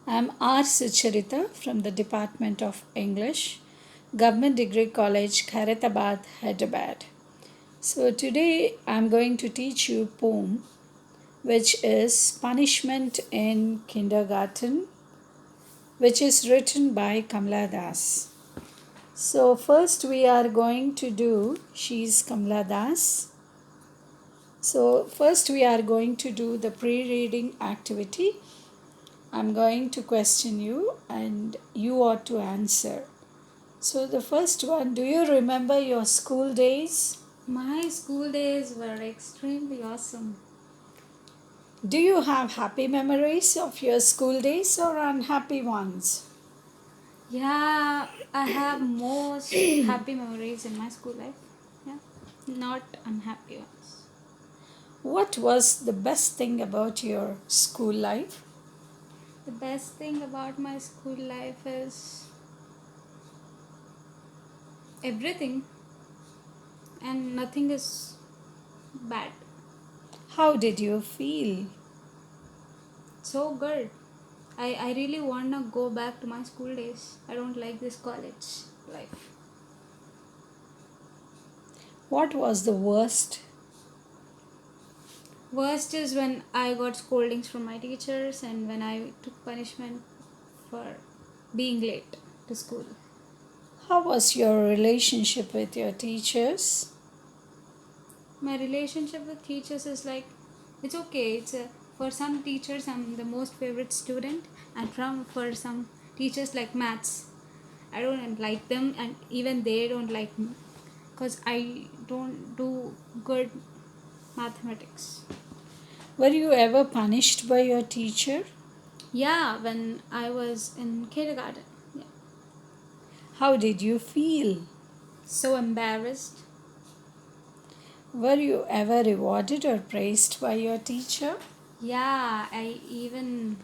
I'm R. Sucharita from the Department of English, Government Degree College, Khairatabad, Hyderabad. So today I'm going to teach you a poem which is Punishment in Kindergarten, which is written by Kamala Das. So first we are going to do, she's Kamala Das. So first we are going to do the pre-reading activity. I'm going to question you and you ought to answer. So the first one, do you remember your school days? My school days were extremely awesome. Do you have happy memories of your school days or unhappy ones? Yeah, I have most happy memories in my school life. Yeah, not unhappy ones. What was the best thing about your school life? The best thing about my school life is everything, and nothing is bad. How did you feel? So good. I really wanna go back to my school days. I don't like this college life. What was the worst? Worst is when I got scoldings from my teachers and when I took punishment for being late to school. How was your relationship with your teachers? My relationship with teachers is like it's okay. For some teachers I'm the most favorite student, and for some teachers like maths, I don't like them, and even they don't like me because I don't do good mathematics. Were you ever punished by your teacher? Yeah, when I was in kindergarten. Yeah. How did you feel? So embarrassed. Were you ever rewarded or praised by your teacher? Yeah, I even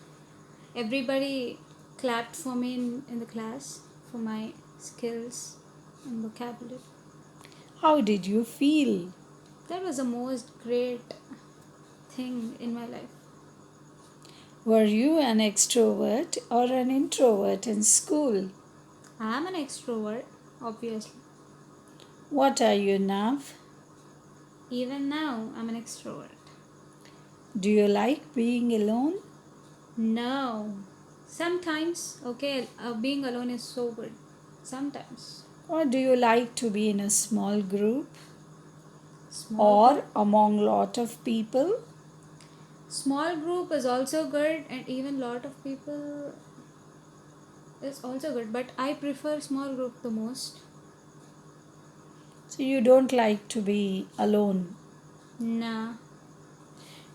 everybody clapped for me in the class for my skills and vocabulary. How did you feel? That was the most great thing in my life. Were you an extrovert or an introvert in school? I am an extrovert, obviously. What are you now? Even now, I'm an extrovert. Do you like being alone? No. Sometimes, okay, being alone is so good. Sometimes. Or do you like to be in a small group Small or group. among lot of people? Small group is also good, and even lot of people is also good. But I prefer small group the most. So you don't like to be alone. Nah.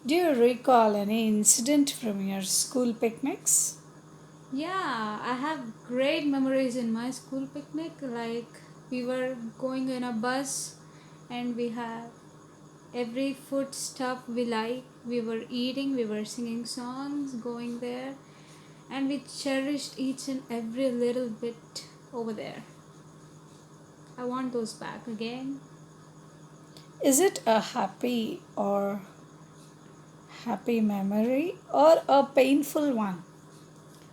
Do you recall any incident from your school picnics? Yeah, I have great memories in my school picnic. Like we were going in a bus, and we have every food stuff we like. We were eating, we were singing songs, going there, and we cherished each and every little bit over there. I want those back again. Is it a happy memory or a painful one?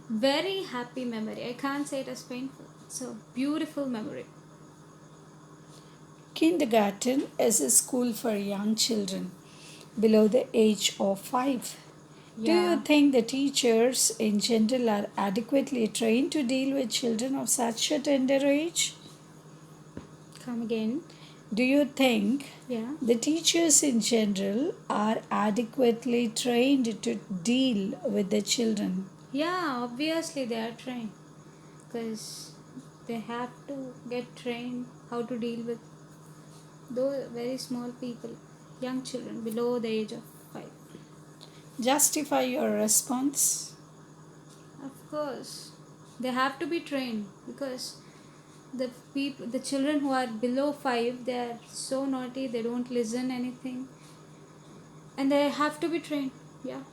Very happy memory. I can't say it as painful. It's a beautiful memory. Kindergarten is a school for young children below the age of 5. Do you Yeah. think the teachers in general are adequately trained to deal with children of such a tender age? Come again. Do you think Yeah. the teachers in general are adequately trained to deal with the children? Yeah, obviously they are trained because they have to get trained how to deal with those very small people, young children below the age of 5. Justify your response. Of course, they have to be trained because the children who are below 5, they are so naughty, they don't listen anything, and they have to be trained. Yeah.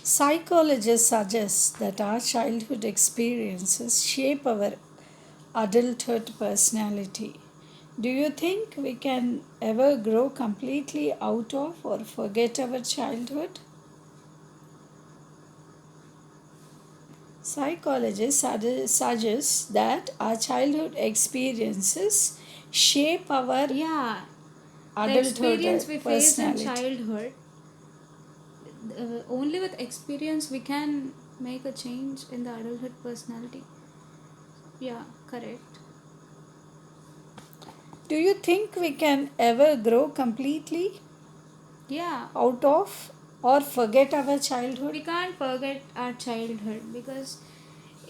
Psychologists suggest that our childhood experiences shape our adulthood personality. Do you think we can ever grow completely out of or forget our childhood? Psychologists suggest that our childhood experiences shape our Yeah, the adulthood experience we face in personality. childhood, only with experience we can make a change in the adulthood personality. Yeah, correct. Do you think we can ever grow completely Yeah, out of or forget our childhood? we can't forget our childhood because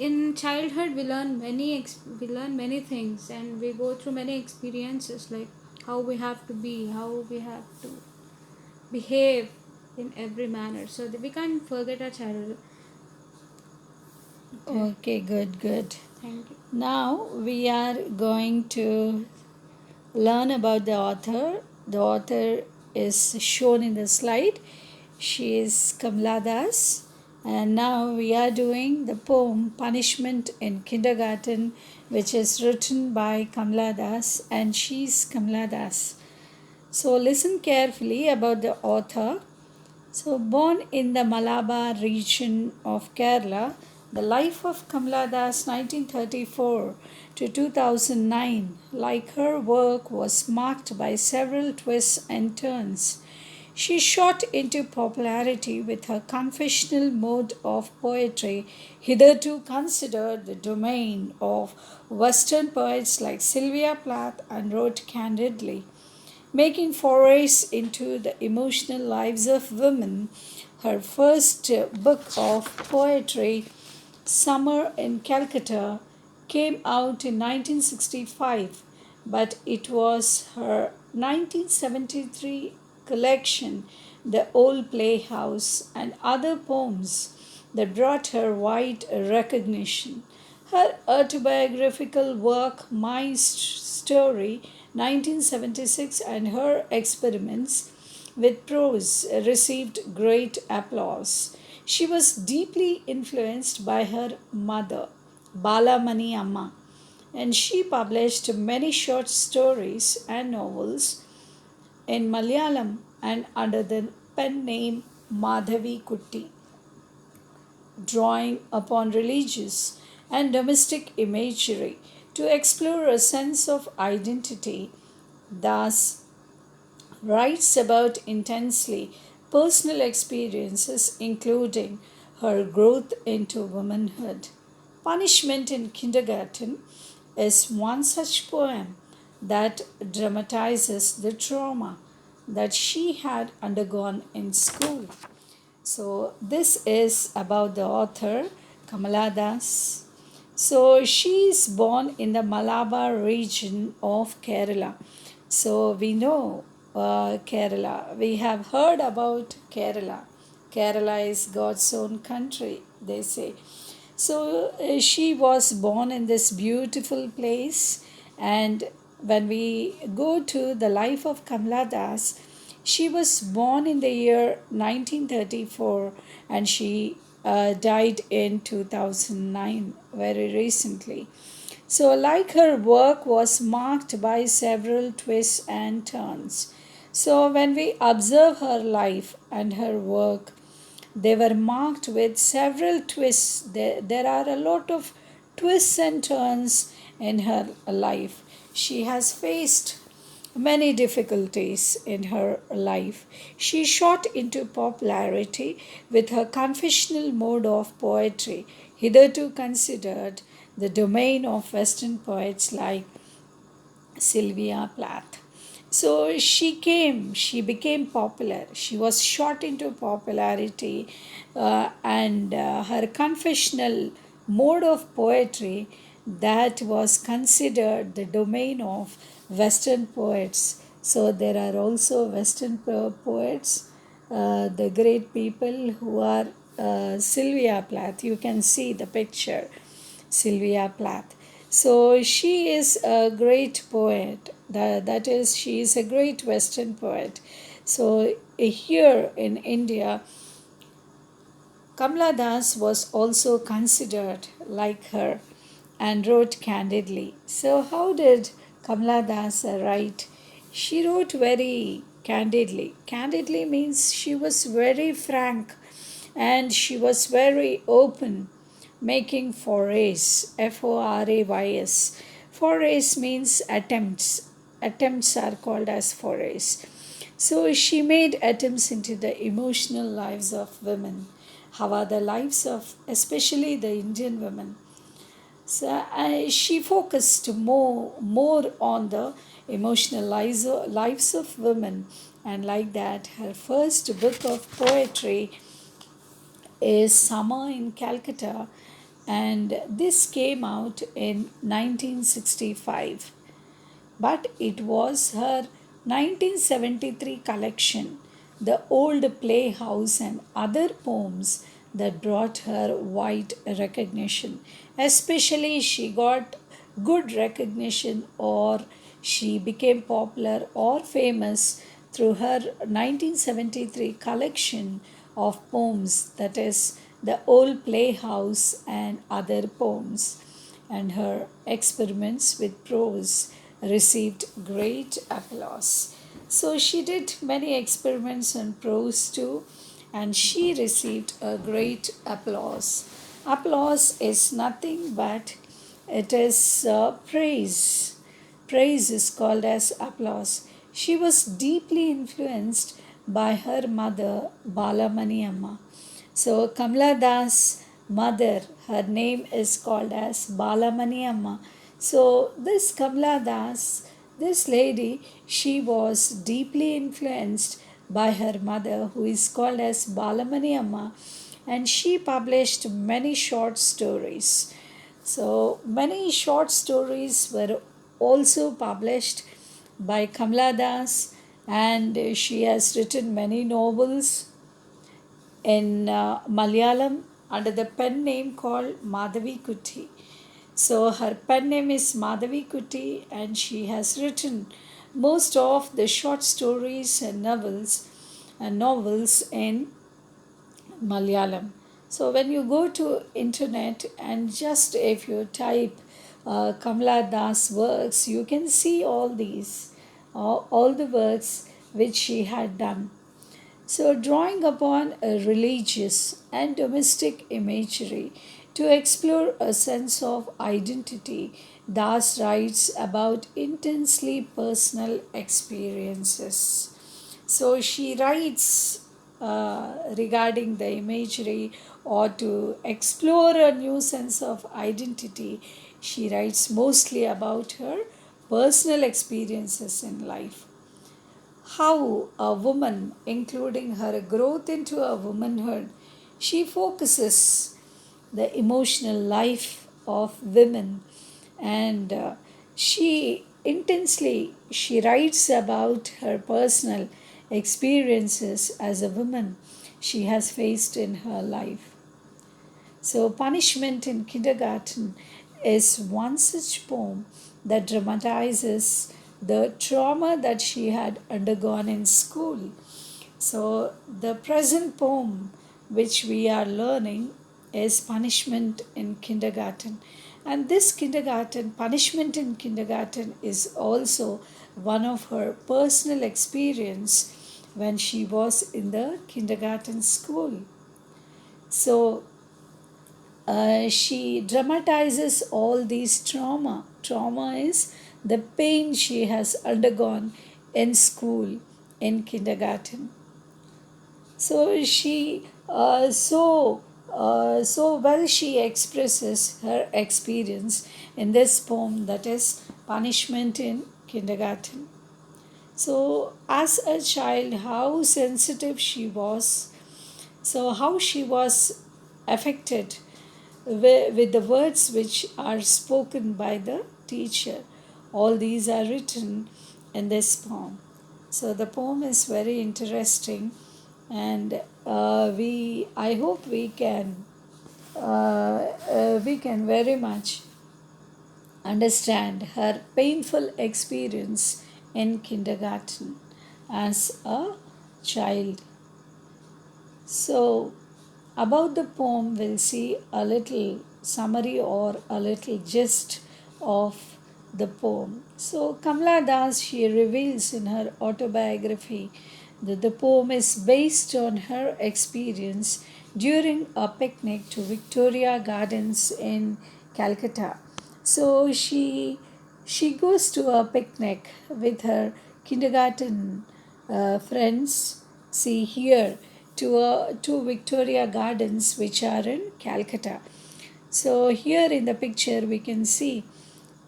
in childhood we learn many things and we go through many experiences like how we have to be, how we have to behave in every manner. So that we can't forget our childhood. Okay, Okay, good, good. thank you. Now we are going to learn about the author. The author is shown in the slide. She is Kamala Das. And now we are doing the poem Punishment in Kindergarten, which is written by Kamala Das, and she's Kamala Das. So listen carefully about the author. So, born in the Malabar region of Kerala, the life of Kamala Das 1934 to 2009, like her work, was marked by several twists and turns. She shot into popularity with her confessional mode of poetry, hitherto considered the domain of Western poets like Sylvia Plath, and wrote candidly making forays into the emotional lives of women. Her first book of poetry, Summer in Calcutta, came out in 1965, but it was her 1973 collection, The Old Playhouse, and other poems that brought her wide recognition. Her autobiographical work, My Story, 1976, and her experiments with prose received great applause. She was deeply influenced by her mother, Balamani Amma, and she published many short stories and novels in Malayalam and under the pen name Madhavi Kutti, drawing upon religious and domestic imagery to explore a sense of identity. Thus, writes about intensely personal experiences, including her growth into womanhood. Punishment in Kindergarten is one such poem that dramatizes the trauma that she had undergone in school. So, this is about the author Kamala Das. So, she is born in the Malabar region of Kerala. So, we know Kerala. We have heard about Kerala. Kerala is God's own country, they say. So, she was born in this beautiful place, and when we go to the life of Kamala Das, she was born in the year 1934 and she died in 2009, very recently. So, like her work was marked by several twists and turns. So, when we observe her life and her work, they were marked with several twists. There are a lot of twists and turns in her life. She has faced many difficulties in her life. She shot into popularity with her confessional mode of poetry, hitherto considered the domain of Western poets like Sylvia Plath. So she became popular. She was shot into popularity, and her confessional mode of poetry that was considered the domain of Western poets. So there are also Western poets, the great people who are Sylvia Plath. You can see the picture, Sylvia Plath. So she is a great poet. That is, she is a great Western poet. So here in India, Kamala Das was also considered like her and wrote candidly. So, how did Kamala Das write? She wrote very candidly. Candidly means she was very frank and she was very open making forays, Forays. Forays means attempts. Attempts are called as forays. So she made attempts into the emotional lives of women. How are the lives of especially the Indian women? So she focused more on the emotional lives of women, and like that, her first book of poetry is Summer in Calcutta, and this came out in 1965. But it was her 1973 collection, The Old Playhouse and Other Poems, that brought her wide recognition. Especially, she got good recognition, or she became popular or famous through her 1973 collection of poems, that is, The Old Playhouse and Other Poems, and her experiments with prose received great applause. So she did many experiments on prose too, and she received a great applause. Applause is nothing but it is praise. Praise is called as applause. She was deeply influenced by her mother, Balamani Amma. So Kamala Das' mother, her name is called as Balamani Amma. So this Kamala Das, this lady, she was deeply influenced by her mother, who is called as Balamani Amma, and she published many short stories. So many short stories were also published by Kamala Das, and she has written many novels in Malayalam under the pen name called Madhavi Kuti. So her pen name is Madhavi Kuti, and she has written most of the short stories and novels in Malayalam. So when you go to internet and just if you type Kamala Das works, you can see all the works which she had done. So, drawing upon a religious and domestic imagery to explore a sense of identity, Das writes about intensely personal experiences. So, she writes regarding the imagery or to explore a new sense of identity. She writes mostly about her personal experiences in life, how a woman, including her growth into a womanhood, she focuses the emotional life of women, and she writes about her personal experiences as a woman she has faced in her life. So, Punishment in Kindergarten is one such poem that dramatizes the trauma that she had undergone in school. So, the present poem which we are learning is Punishment in Kindergarten. And this Punishment in Kindergarten, is also one of her personal experience when she was in the kindergarten school. So, she dramatizes all these trauma. Trauma is the pain she has undergone in school, in kindergarten. So so well she expresses her experience in this poem, that is Punishment in Kindergarten. So as a child, how sensitive she was, so how she was affected with the words which are spoken by the teacher. All these are written in this poem. So the poem is very interesting, and I hope we can very much understand her painful experience in kindergarten as a child. So about the poem, we'll see a little summary or a little gist of the poem. So, Kamala Das, she reveals in her autobiography that the poem is based on her experience during a picnic to Victoria Gardens in Calcutta. So she goes to a picnic with her kindergarten friends. See here to Victoria Gardens, which are in Calcutta. So here in the picture we can see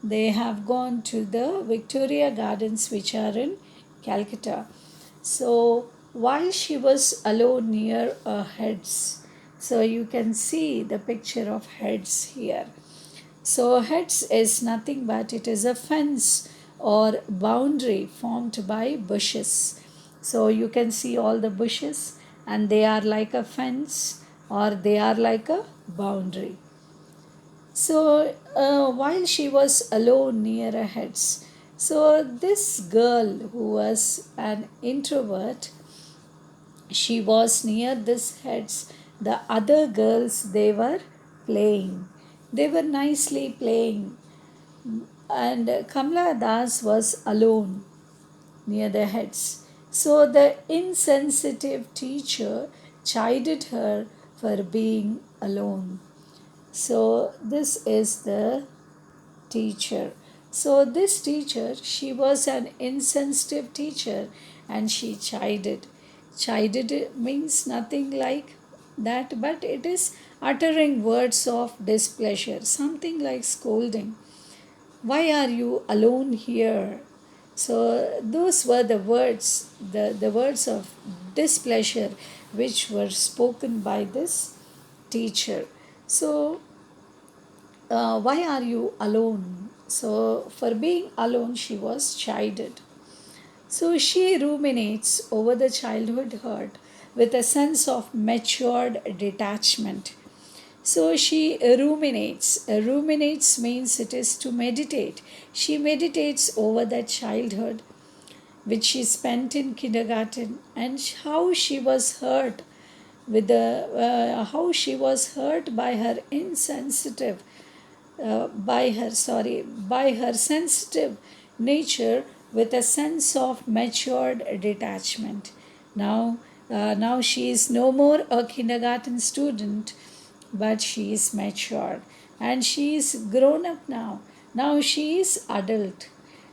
they have gone to the Victoria Gardens, which are in Calcutta. So while she was alone near a heads, so you can see the picture of heads here. So heads is nothing but it is a fence or boundary formed by bushes. So you can see all the bushes and they are like a fence or they are like a boundary. So while she was alone near her heads, so this girl who was an introvert, she was near this heads. The other girls they were playing. They were nicely playing, and Kamala Das was alone near the heads. So the insensitive teacher chided her for being alone. So this is the teacher. So this teacher, she was an insensitive teacher and she chided. Chided means nothing like that, but it is uttering words of displeasure, something like scolding. Why are you alone here? So those were the words, the words of displeasure which were spoken by this teacher. So why are you alone? So, for being alone, she was chided. So, she ruminates over the childhood hurt with a sense of matured detachment. So, she ruminates. Ruminates means it is to meditate. She meditates over that childhood which she spent in kindergarten and how she was hurt with the how she was hurt by her insensitive by her sensitive nature with a sense of matured detachment. Now she is no more a kindergarten student, but she is mature and she is grown up now. Now she is adult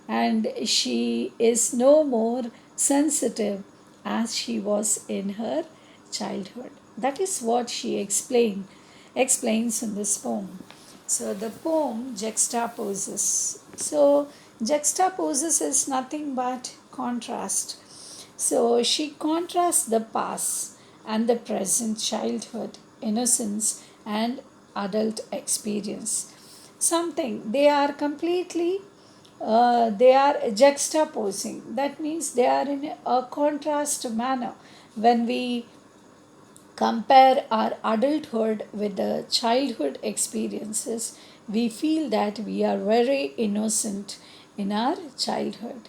and she is no more sensitive as she was in her childhood. That is what she explains in this poem. So the poem juxtaposes. So juxtaposes is nothing but contrast. So she contrasts the past and the present childhood, innocence, and adult experience. Something they are completely they are juxtaposing. That means they are in a contrast manner. When we compare our adulthood with the childhood experiences, we feel that we are very innocent in our childhood.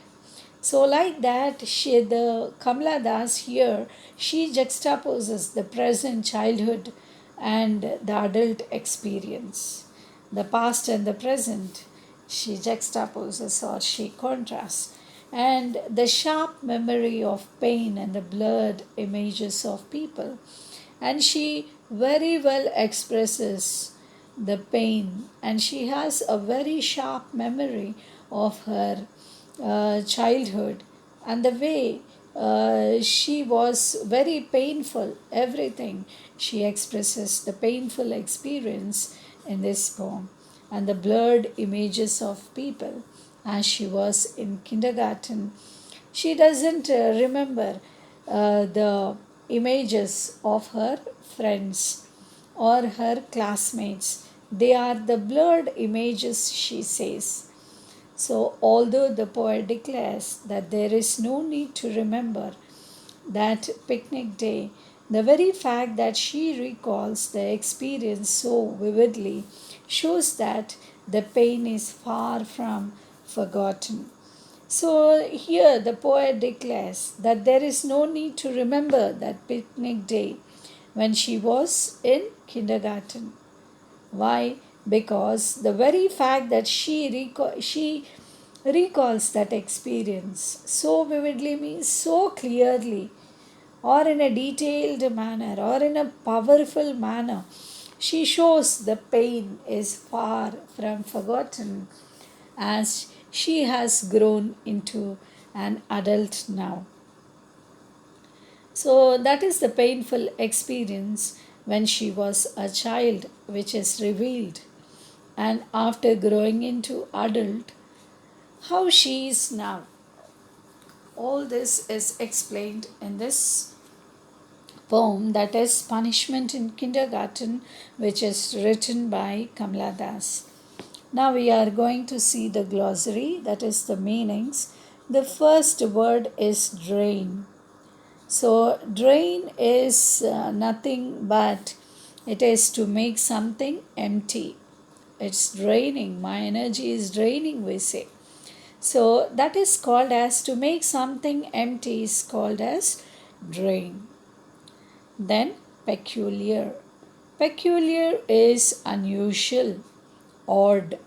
So, like that, the Kamala Das here, she juxtaposes the present childhood and the adult experience, the past and the present. She juxtaposes or she contrasts, and the sharp memory of pain and the blurred images of people, and she very well expresses the pain and she has a very sharp memory of her childhood and the way she was very painful, everything she expresses the painful experience in this poem and the blurred images of people as she was in kindergarten. She doesn't remember the images of her friends or her classmates. They are the blurred images, she says. So, although the poet declares that there is no need to remember that picnic day, the very fact that she recalls the experience so vividly shows that the pain is far from forgotten. So, here the poet declares that there is no need to remember that picnic day when she was in kindergarten. Why? Because the very fact that she recalls that experience so vividly means so clearly or in a detailed manner or in a powerful manner. She shows the pain is far from forgotten as she has grown into an adult now. So, that is the painful experience when she was a child, which is revealed. And after growing into adult, how she is now. All this is explained in this poem, that is Punishment in Kindergarten, which is written by Kamala Das. Now we are going to see the glossary, that is the meanings. The first word is drain. So, drain is nothing but it is to make something empty. It's draining. My energy is draining, we say. So, that is called as to make something empty is called as drain. Then, peculiar. Peculiar is unusual, odd,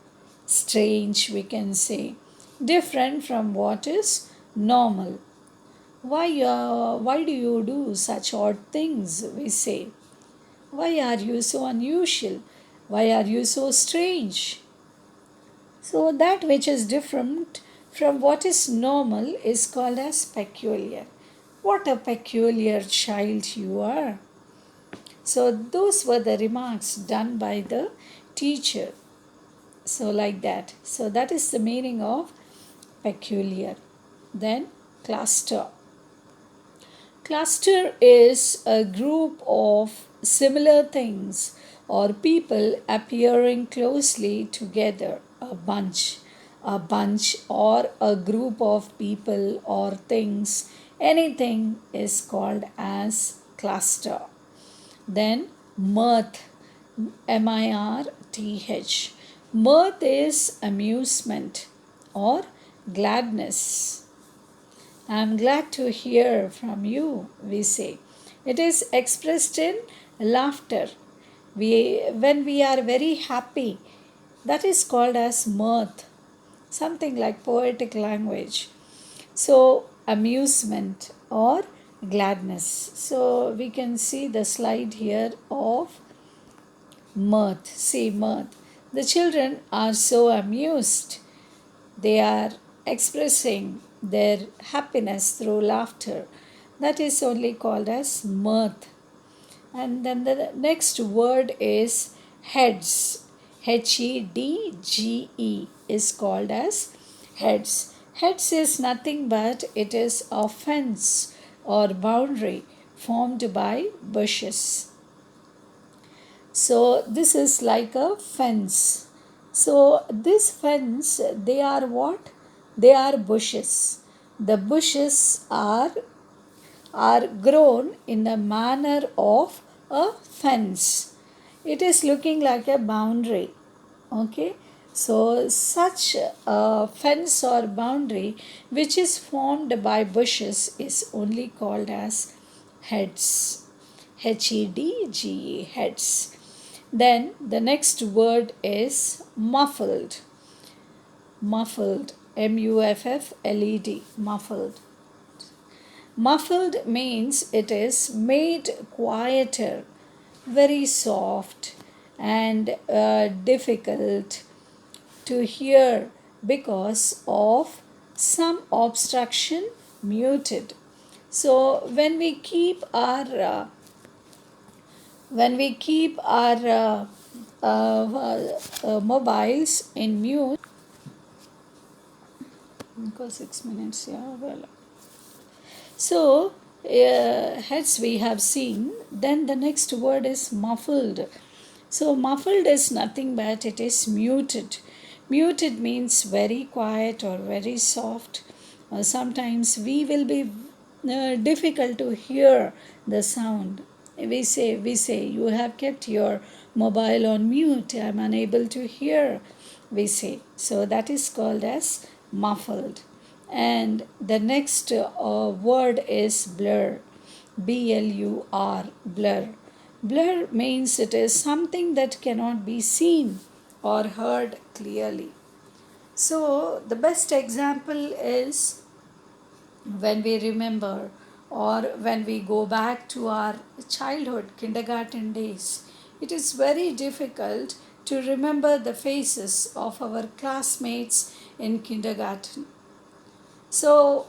strange, we can say, different from what is normal. Why do you do such odd things? We say. Why are you so unusual? Why are you so strange? So, that which is different from what is normal is called as peculiar. What a peculiar child you are. So, those were the remarks done by the teacher. So, like that. So, that is the meaning of peculiar. Then, cluster. Cluster is a group of similar things or people appearing closely together, a bunch or a group of people or things. Anything is called as cluster. Then mirth, mirth. Mirth is amusement or gladness. I am glad to hear from you, we say. It is expressed in laughter. When we are very happy, that is called as mirth, something like poetic language. So, amusement or gladness. So, we can see the slide here of mirth. See, mirth. The children are so amused. They are expressing their happiness through laughter. That is only called as mirth. And then the next word is heads. Hedge is called as heads. Heads is nothing but it is a fence or boundary formed by bushes. So this is like a fence. So this fence, they are what? They are bushes. The bushes are grown in the manner of a fence. It is looking like a boundary. Okay. So such a fence or boundary which is formed by bushes is only called as heads. Hedge, heads. Then the next word is muffled. Muffled, muffled, muffled. Muffled means it is made quieter, very soft, and difficult to hear because of some obstruction, muted. So when we keep our mobiles in mute, because 6 minutes, yeah, well. So, heads we have seen. Then the next word is muffled. So, muffled is nothing but it is muted. Muted means very quiet or very soft. Sometimes we will be difficult to hear the sound. We say, you have kept your mobile on mute. I am unable to hear. We say. So, that is called as muffled. And the next word is blur. BLUR, blur. Blur means it is something that cannot be seen or heard clearly. So, the best example is when we remember or when we go back to our childhood, kindergarten days, it is very difficult to remember the faces of our classmates in kindergarten. So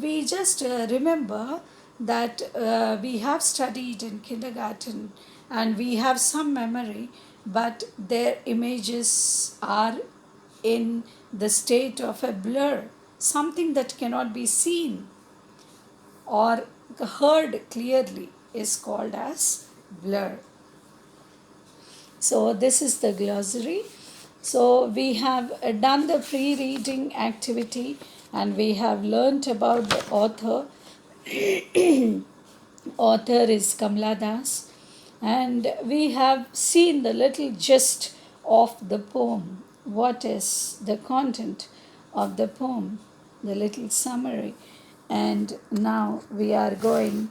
we just remember that we have studied in kindergarten and we have some memory, but their images are in the state of a blur, something that cannot be seen or heard clearly is called as blur. So this is the glossary. So we have done the pre-reading activity and we have learnt about the author. Author is Kamala Das, and we have seen the little gist of the poem. What is the content of the poem? The little summary. And now we are going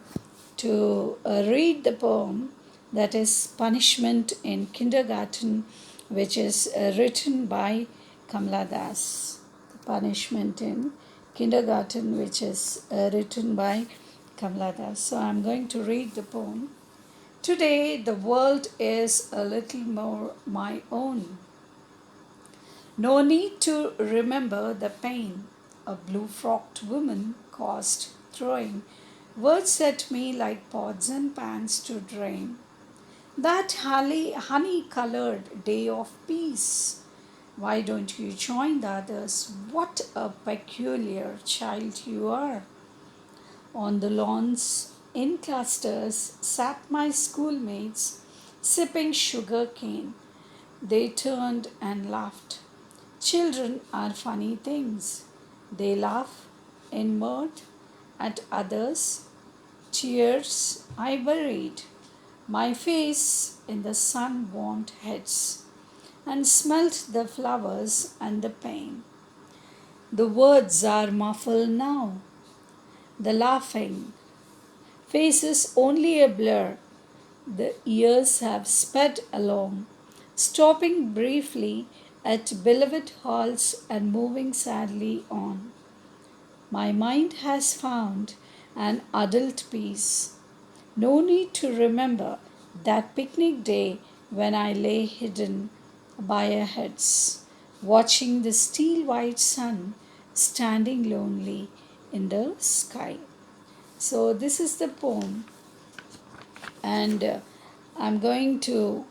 to read the poem, that is Punishment in Kindergarten, which is written by Kamala Das. Punishment in Kindergarten, which is written by Kamala Das. So I'm going to read the poem. Today the world is a little more my own. No need to remember the pain a blue-frocked woman caused throwing words at me like pots and pans to drain. That honey-colored day of peace. Why don't you join the others? What a peculiar child you are. On the lawns, in clusters, sat my schoolmates, sipping sugar cane. They turned and laughed. Children are funny things. They laugh in mirth at others. Tears I buried, my face in the sun-warmed heads, and smelt the flowers and the pain. The words are muffled now, the laughing faces only a blur. The years have sped along, stopping briefly at beloved halls and moving sadly on. My mind has found an adult peace. No need to remember that picnic day when I lay hidden by our heads, watching the steel white sun standing lonely in the sky. So, this is the poem, and I'm going to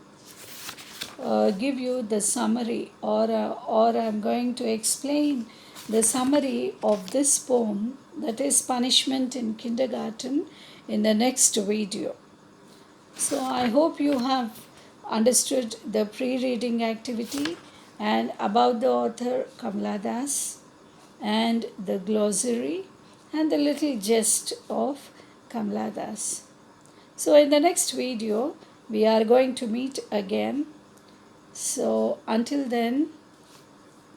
give you the summary, or I'm going to explain the summary of this poem, that is Punishment in Kindergarten, in the next video. So I hope you have understood the pre-reading activity and about the author Kamala Das and the glossary and the little gist of Kamala Das. So in the next video, we are going to meet again. So until then,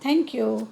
thank you.